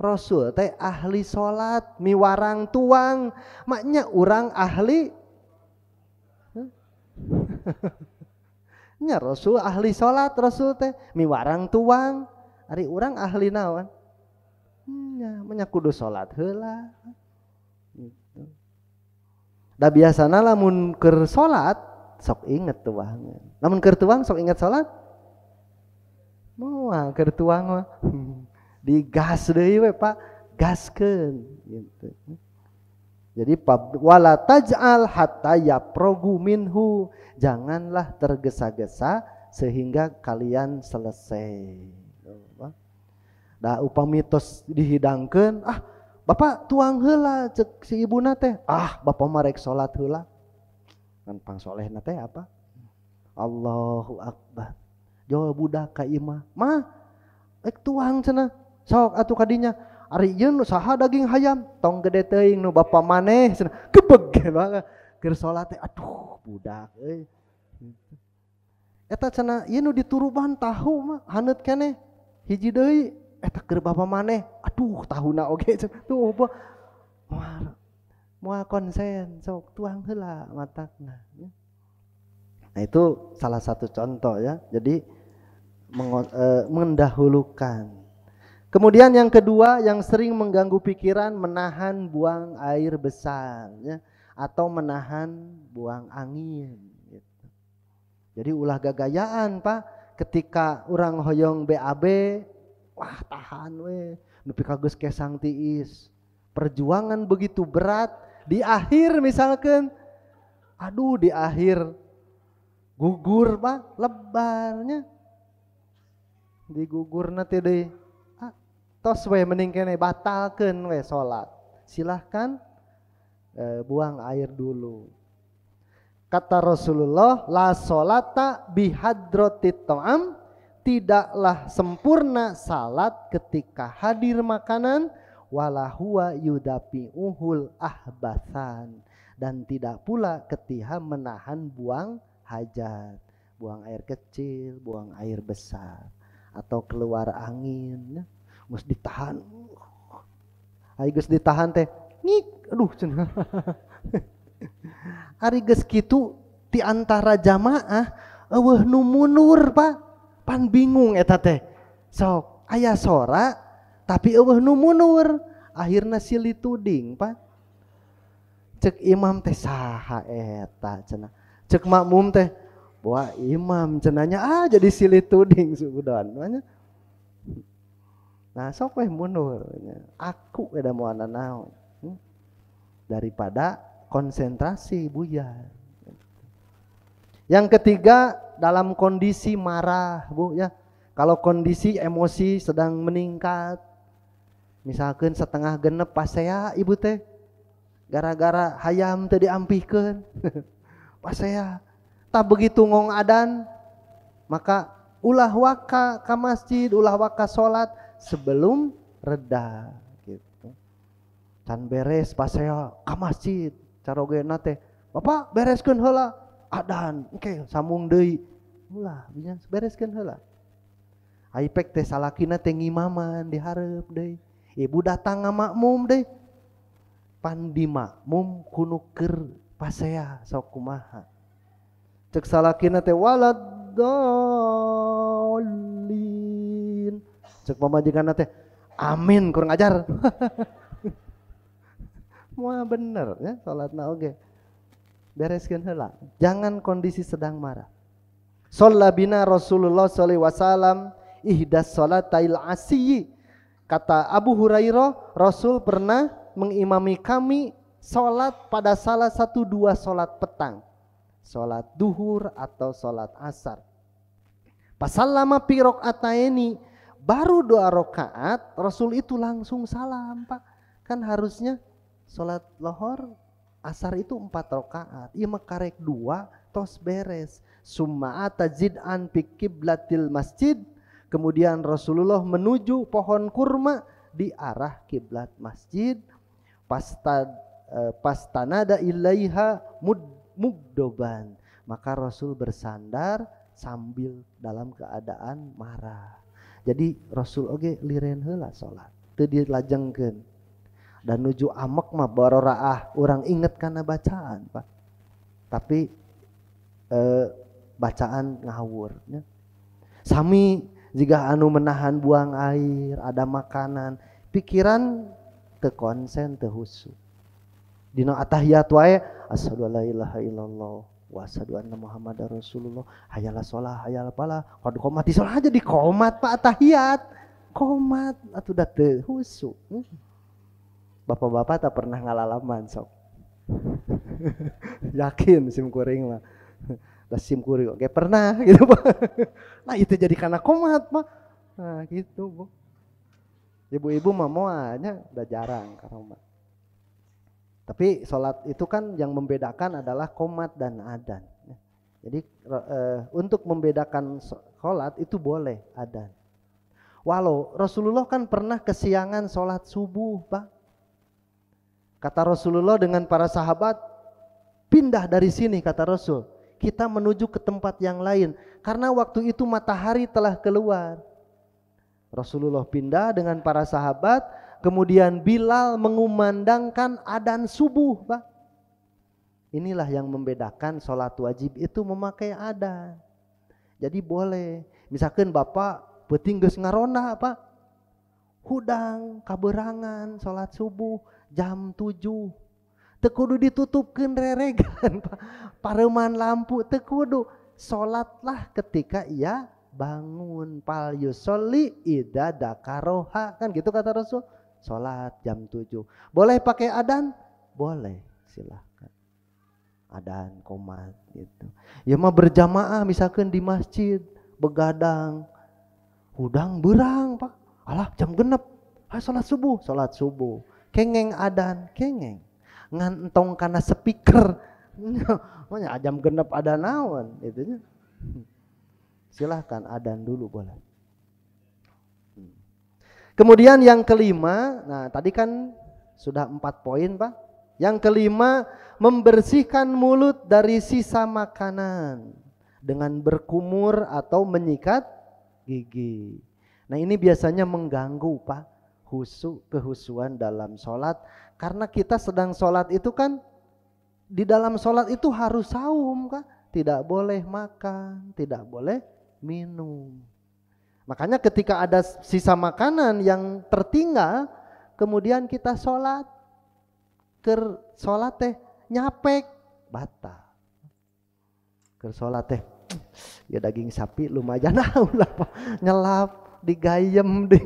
Rasul teh ahli salat miwarang tuang, maknya urang ahli nya Rasul ahli salat, Rasul teh miwarang tuang, ari urang ahli naon? Nya manya kudu salat heula. Gitu. Da biasana lamun keur salat sok inget tuang. Lamun keur tuang sok inget salat? Moal keur tuang mah digas deui we Pak, gaskeun gitu. Jadi wala taj'al hatta yaprogu minhu, janganlah tergesa-gesa sehingga kalian selesai. Da upami tos dihidangkeun, Bapak tuang heula cek si ibuna teh. Bapak mah rek salat heula. Kan pangsolehna teh apa? Allahu Akbar. Jol budak ka imah, "Mah, ek tuang cenah." Sok atuh kadinya. Ari ieu nu saha daging hayam, tong gede teuing nu bapa maneh cenah. Gebeg banget keur salat teh, aduh budak euy. Eta cenah ieu nu dituruban tahu mah haneut keneh. Hiji deui eta keur bapa maneh, aduh tahuna oge cenah. Tuh moal konsen sok tuang heula matakna. Nah itu salah satu contoh ya. Jadi mendahulukan. Kemudian yang kedua yang sering mengganggu pikiran, menahan buang air besar ya, atau menahan buang angin gitu. Jadi ulah gagayaan Pak, ketika orang hoyong BAB, wah tahan we, nepi ka geus kesang tiis. Perjuangan begitu berat, di akhir misalkan, aduh di akhir gugur Pak, lebarnya. Digugurna teh deui. Tos we mending kene batalkeun we salat. Silahkan buang air dulu. Kata Rasulullah, la sholata bihadratit ta'am, tidaklah sempurna salat ketika hadir makanan, wala huwa yudafi'uhul ahbatsan, dan tidak pula ketika menahan buang hajat, buang air kecil, buang air besar, atau keluar angin, mus ditahan. Ari geus ditahan teh, ngik, aduh cenah. Ari geus kitu ti antara jamaah eueuh nu mundur, Pak. Pan bingung eta teh. Sok aya sora tapi eueuh nu mundur. Akhirna silih tuding, Pak. Cek imam teh saha eta cenah. Cek makmum teh, wah imam cenanya jadi silih tuding suudon. Nah sok weh mundur. Aku beda moana naon. Daripada konsentrasi buyar. Yang ketiga, dalam kondisi marah, Bu ya. Kalau kondisi emosi sedang meningkat, misalkan setengah genep pasea ibu teh, gara-gara hayam teh diampihkeun. Pasea, tak begitu ngong adan, maka ulah waka ka masjid, ulah waka salat sebelum reda gitu. Can beres pasea ka masjid, carogena teh, Bapak bereskeun heula adan, engke sambung deui. Ulah bisa bereskeun heula. Aipek teh salakina teh ngimaman di hareup deui. Ibu datang ngamakmum deui. Pan di makmum kudu keur pasea sok kumaha. Cek salakina teh waladhdallin. Cek pamajikanna teh amin kurang ajar. Moal bener ya salatna oge. Bereskeun heula. Jangan kondisi sedang marah. Shalla bina Rasulullah sallallahu alaihi wasallam ihdas salatail asyi. Kata Abu Hurairah, Rasul pernah mengimami kami salat pada salah satu dua salat petang. Salat duhur atau salat asar. Pasallama fi rakaataini, baru 2 rakaat Rasul itu langsung salam, Pak. Kan harusnya salat lohor asar itu 4 rakaat. Ieu mah karek 2 tos beres. Summa atazid'an fi qiblatil masjid. Kemudian Rasulullah menuju pohon kurma di arah kiblat masjid. Pastanada ilaiha mugdoban. Maka Rasul bersandar sambil dalam keadaan marah. Jadi Rasul oge lireun heula salat, teu dilajengkeun. Dan nuju amek mah baroraah urang inget kana bacaan, Pak. Tapi bacaan ngawur nya. Sami jika anu menahan buang air, ada makanan, pikiran teu konsen, teu husu. Dina atahiyat wae asyhadu alla ilaha illallah wa asyhadu anna muhammadar rasulullah, hayalah shalah hayalah falah, qad qomati shalah aja di qomat Pak atahiyat. Qomat atuh da teu husu. Bapak-bapak tak pernah ngalalaman sok. Yakin sim kuring mah. Sim kuring oke pernah gitu Pak. Nah itu jadi karena komat Pak. Nah gitu Bu. Ibu-ibu mah moalnya udah jarang karena. Tapi sholat itu kan yang membedakan adalah komat dan adan. Jadi untuk membedakan sholat itu boleh adan. Walau Rasulullah kan pernah kesiangan sholat subuh Pak. Kata Rasulullah dengan para sahabat, pindah dari sini kata Rasul. Kita menuju ke tempat yang lain. Karena waktu itu matahari telah keluar. Rasulullah pindah dengan para sahabat. Kemudian Bilal mengumandangkan adzan subuh Pak. Inilah yang membedakan sholat wajib itu memakai adzan. Jadi boleh. Misalkan Bapak peuting geus ngaronda Pak. Hudang, kaberangan, sholat subuh jam 7. Teu kudu ditutupkeun reregan Pak. Pareuman lampu teu kudu. Salatlah ketika ia bangun. Fal yusolli idza dzakaroha, kan gitu kata Rasul. Salat jam 7. Boleh pakai adzan? Boleh, silahkan. Adzan qomat gitu. Ya mah berjamaah misalkan di masjid, begadang. Hudang beurang Pak. Alah jam genep. Salat subuh. Kengeng adzan, kengeng. Ngantong karena speaker makanya jam genep ada naon itu. Silahkan adzan dulu boleh. Kemudian yang kelima, nah tadi kan sudah 4 poin Pak. Yang kelima, membersihkan mulut dari sisa makanan dengan berkumur atau menyikat gigi. Nah ini biasanya mengganggu Pak, kehusuan dalam sholat. Karena kita sedang sholat itu kan, di dalam sholat itu harus saum Kak. Tidak boleh makan, tidak boleh minum. Makanya ketika ada sisa makanan yang tertinggal, kemudian kita sholat, sholat teh nyapek, batal. Sholat teh, ya daging sapi lumayan lah, nyelap, digayem deh.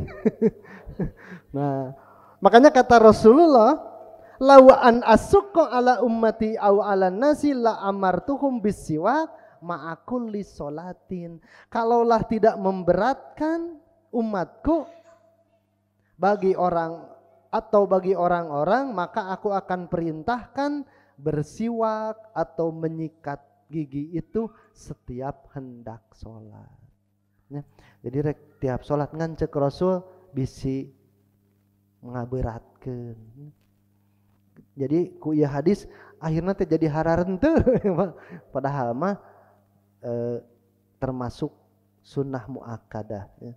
Nah, makanya kata Rasulullah, lawaan asukko ala ummati au ala nasi la amartuhum bisiwak ma'akulli sholatin. Kalaulah tidak memberatkan umatku bagi orang atau bagi orang-orang, maka aku akan perintahkan bersiwak atau menyikat gigi itu setiap hendak sholat. Ya. Jadi tiap sholat ngancek Rasul bisi ngaberatkeun. Jadi ku ieu hadis akhirnya terjadi harareun teu padahal mah termasuk sunnah muakkadah ya.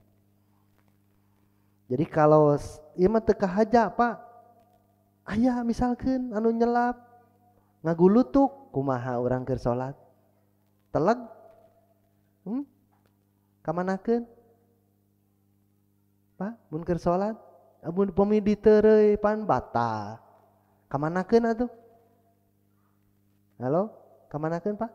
Jadi kalau ieu mah teu kahaja Pak, aya misalkeun anu nyelap ngagulutuk, kumaha urang keur salat? Teleg? Kamanakeun? Pak, mun keur salat, mun pemi diteureui pan batal. Kamanakeun atuh? Halo? Kamanakeun Pak?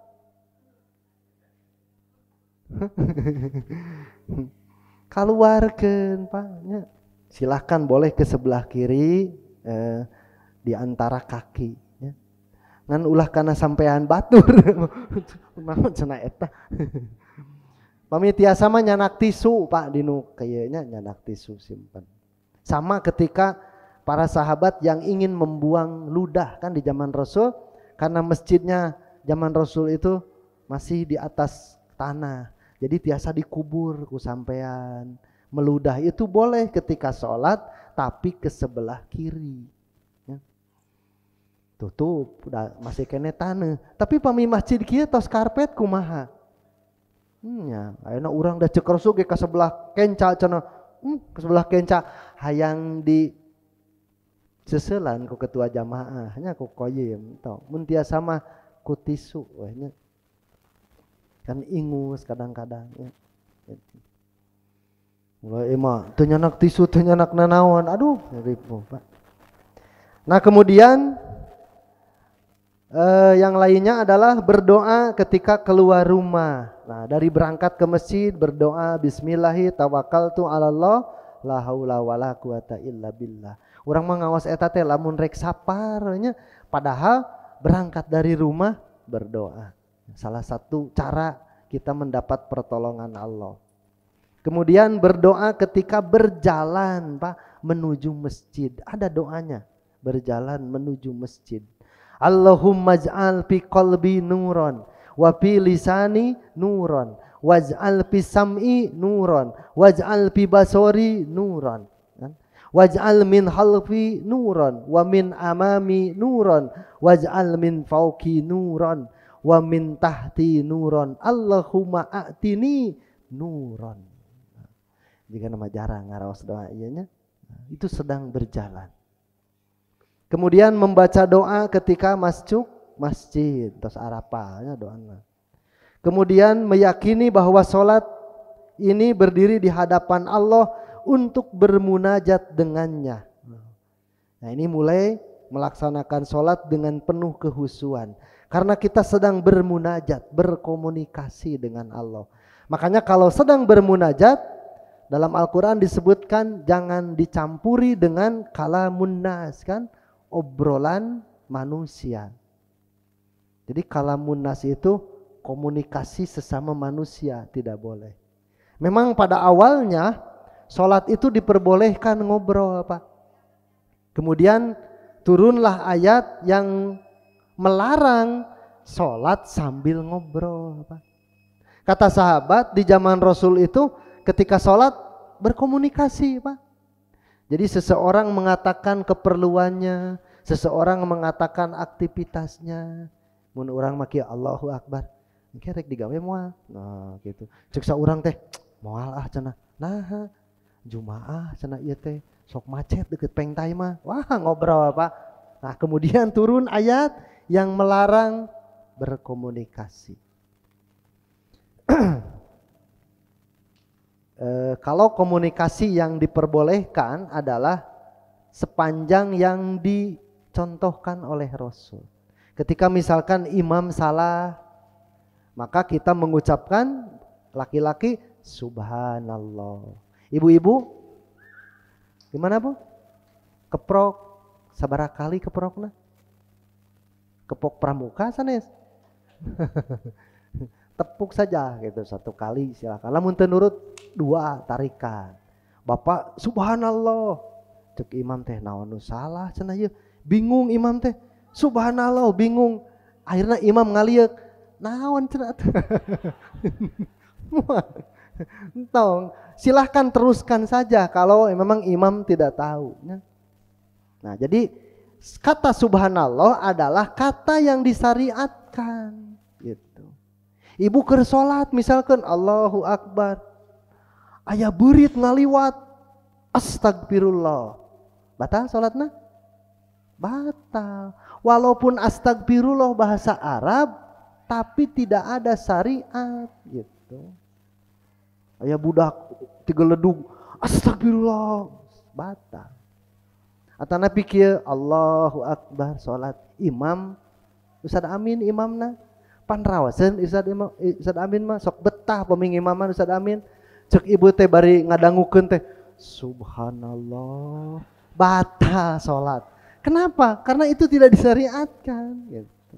Keluarkan Pak, silahkan boleh ke sebelah kiri di antara kaki ya. Ngan ulah kana sampean batur naon cenah eta. Pami tiasa mah nyanak tisu Pak dinu kayaknya nyanak tisu simpen. Sama ketika para sahabat yang ingin membuang ludah kan di zaman Rasul, karena masjidnya zaman Rasul itu masih di atas tanah. Jadi tiasa dikubur ku sampean. Meludah itu boleh ketika sholat, tapi ke sebelah kiri. Ya. Tutup, udah masih kene tanah. Tapi pami masjid kieu tos karpet kumaha? Ya, ayeuna urang da ceuk Rasul ge ka sebelah kenca cenah. Ke sebelah kenca hayang di seuselan ku ketua jamaah nya ku koyem tong. Mun tiasa mah ku tisu we nya. Kan ingus kadang-kadang ya. Mulai mah teu nyanak tisu, teu nyanak nanaon. Aduh, ribu Pak. Nah, kemudian yang lainnya adalah berdoa ketika keluar rumah. Nah, dari berangkat ke masjid berdoa bismillahi tawakkaltu 'alallah la haula wala quwata illa billah. Urang mah ngawas eta teh lamun rek sapar nya, padahal berangkat dari rumah berdoa. Salah satu cara kita mendapat pertolongan Allah. Kemudian berdoa ketika berjalan Pak menuju masjid. Ada doanya berjalan menuju masjid. Allahumma ij'al fi qalbi nuran wa fi lisani nuran waj'al fi sam'i nuran waj'al fi basori nuran. Waj'al min khalfi nuran wa min amami nuran waj'al min fawqi nuran wa min tahti nuron Allahumma a'tini nuron. Jika nama jarang ngaraos doa ianya, itu sedang berjalan. Kemudian membaca doa ketika masuk masjid, terus arapahnya doanya. Kemudian meyakini bahwa sholat ini berdiri di hadapan Allah untuk bermunajat dengannya. Nah ini mulai melaksanakan sholat dengan penuh kehusuan. Karena kita sedang bermunajat, berkomunikasi dengan Allah. Makanya kalau sedang bermunajat, dalam Al-Quran disebutkan jangan dicampuri dengan kalamun nas, kan? Obrolan manusia. Jadi kalamun nas itu komunikasi sesama manusia, tidak boleh. Memang pada awalnya, sholat itu diperbolehkan ngobrol Pak. Kemudian turunlah ayat yang melarang sholat sambil ngobrol Pak. Kata sahabat di zaman Rasul itu ketika sholat berkomunikasi Pak. Jadi seseorang mengatakan keperluannya, seseorang mengatakan aktivitasnya. Mun urang mah kieu Allahu Akbar. Engke rek digawe moal. Nah, gitu. Ceuk saurang teh moal ah cenah. Nah, Jumaah cenah ieu teh sok macet deket Pengtai mah. Wah, ngobrol apa? Nah, kemudian turun ayat yang melarang berkomunikasi. Kalau komunikasi yang diperbolehkan adalah sepanjang yang dicontohkan oleh Rasul. Ketika misalkan imam salah, maka kita mengucapkan laki-laki subhanallah. Ibu-ibu gimana Bu? Keprok sabaraha kali keprokna? Kepok pramuka sanes. Tepuk saja gitu 1 kali silakan. Lamun teu nurut 2 tarikan. Bapak subhanallah. Cek imam teh naon nu salah cenah ieu. Bingung imam teh. Subhanallah bingung. Akhirnya imam ngalieuq. Naon cenah. Tong, silahkan teruskan saja kalau memang imam tidak tahu. Nah, jadi kata subhanallah adalah kata yang disyariatkan gitu. Ibu keur salat misalkan Allahu Akbar. Aya beurit ngaliwat astagfirullah. Batal salatna? Batal. Walaupun astagfirullah bahasa Arab tapi tidak ada syariat gitu. Aya budak tigeledug astagfirullah batal. Atana pikir Allahu Akbar salat imam Ustaz Amin imamna pan rawaseun Ustaz Amin mah sok betah pemingimaman Ustaz Amin cek ibu teh bari ngadangukeun teh subhanallah batal salat. Kenapa? Karena itu tidak disyariatkan gitu.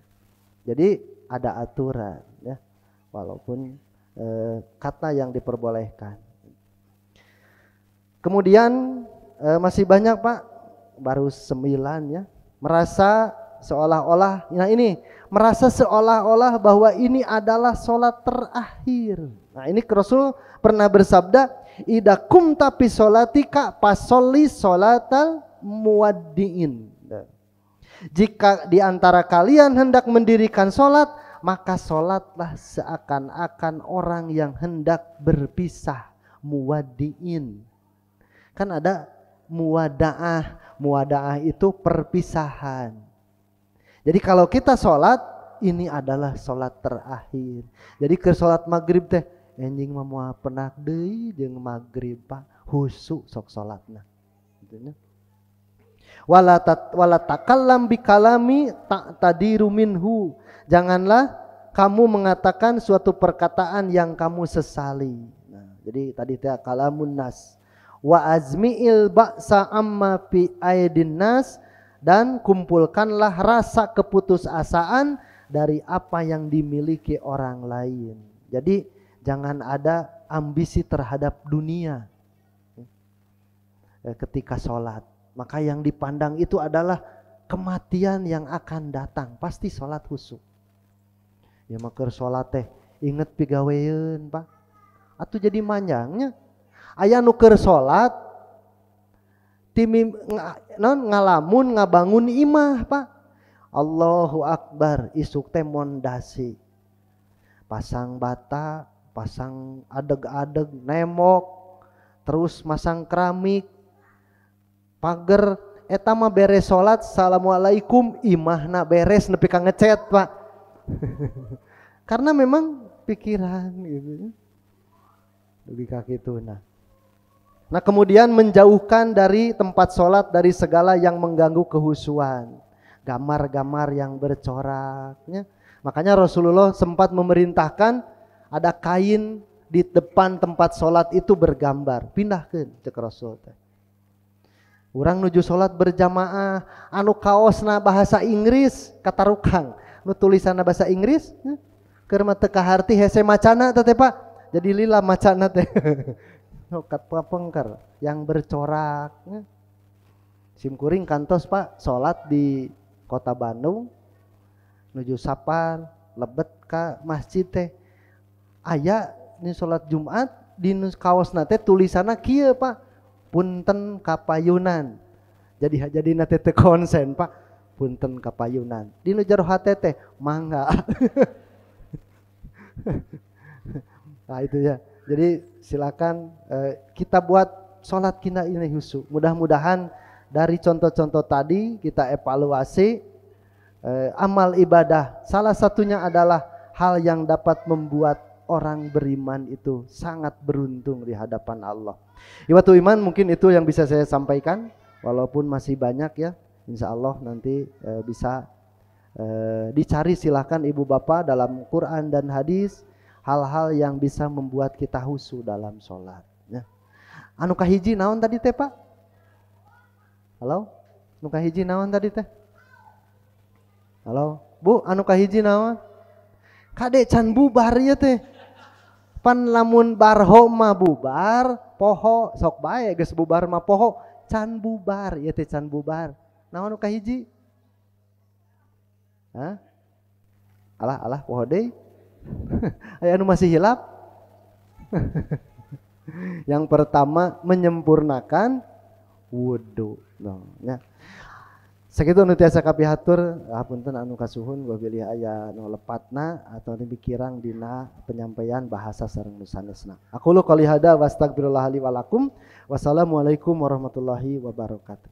Jadi ada aturan ya walaupun kata yang diperbolehkan. Kemudian masih banyak Pak, baru 9 ya. Merasa seolah-olah, nah ini merasa seolah-olah bahwa ini adalah sholat terakhir. Nah ini Rasul pernah bersabda, "Idza kumta fi sholatika fasolli sholatal muwaddiin." Jika di antara kalian hendak mendirikan sholat, maka sholatlah seakan-akan orang yang hendak berpisah, muwaddiin. Kan ada muwadaah, muwadaah itu perpisahan. Jadi kalau kita sholat, ini adalah sholat terakhir. Jadi ke sholat maghrib teh, anjing mah moal penak deui jeung maghrib Pak, husu sok sholatna. Gitu ya. Wala takallam bikalami tadiru minhu. Janganlah kamu mengatakan suatu perkataan yang kamu sesali. Nah, jadi tadi teh kalamun nas. Wa azmi'il ba'sa amma fi aidin nas, dan kumpulkanlah rasa keputusasaan dari apa yang dimiliki orang lain. Jadi jangan ada ambisi terhadap dunia ketika sholat. Maka yang dipandang itu adalah kematian yang akan datang. Pasti sholat khusyuk. Ya makeur sholat teh inget pigaweun Pak. Atuh jadi manjangnya. Aya nu keur sholat ngalamun ngabangun imah Pak. Allahu Akbar isuk teh mondasi. Pasang bata, pasang adeg-adeg, nemok, terus masang keramik. Pager eta mah beres salat assalamualaikum imahna beres nepi ka ngecet Pak. Karena memang pikiran gitu. Lebih ka kituna. Nah kemudian menjauhkan dari tempat sholat dari segala yang mengganggu kehusuan, gambar-gambar yang bercoraknya. Makanya Rasulullah sempat memerintahkan ada kain di depan tempat sholat itu bergambar, pindahkeun cek Rasul teh. Urang nuju sholat berjamaah, anu kaosna bahasa Inggris katarukang, nu tulisanna bahasa Inggris, keur mah teu kaharti hese macana teh Pak, jadi lila macana teh. Kat papengker yang bercorak. Simkuring kantos Pak, sholat di kota Bandung, nuju Sapar, lebet ka masjid teh, aya ini sholat Jumat di kaosna teh tulisanna kieu Pak. punten kapayunan. Jadi nate teu konsen Pak, punten kapayunan. Dinu jero hate teh mangga. Nah itu ya. Jadi silakan kita buat sholat kita ini khusyuk. Mudah-mudahan dari contoh-contoh tadi kita evaluasi amal ibadah. Salah satunya adalah hal yang dapat membuat orang beriman itu sangat beruntung di hadapan Allah. Iwatu iman, mungkin itu yang bisa saya sampaikan. Walaupun masih banyak ya, insya Allah nanti bisa dicari, silakan ibu bapak dalam Quran dan hadis hal-hal yang bisa membuat kita khusyuk dalam sholat ya. Anu kahiji naon tadi teh Pak? Halo? Anu kahiji naon tadi teh? Halo? Bu, anu kahiji naon? Kade can bubar ya teh. Pan lamun barho mah bubar, poho sok bae geus bubar mah poho, can bubar ya teh, can bubar. Naon anu kahiji? Hah? Alah poho deui. Aya anu masih hilap? Yang pertama menyempurnakan wudu. No, ya. Sakitu nu tiasa kapihatur, hapunten anu kasuhun wabilih aya nu lepatna atau dipikirang dina penyampaian bahasa sareng nu sanesna. Aqulu qouli hada wa astagfirullah li wa lakum. Wassalamualaikum warahmatullahi wabarakatuh.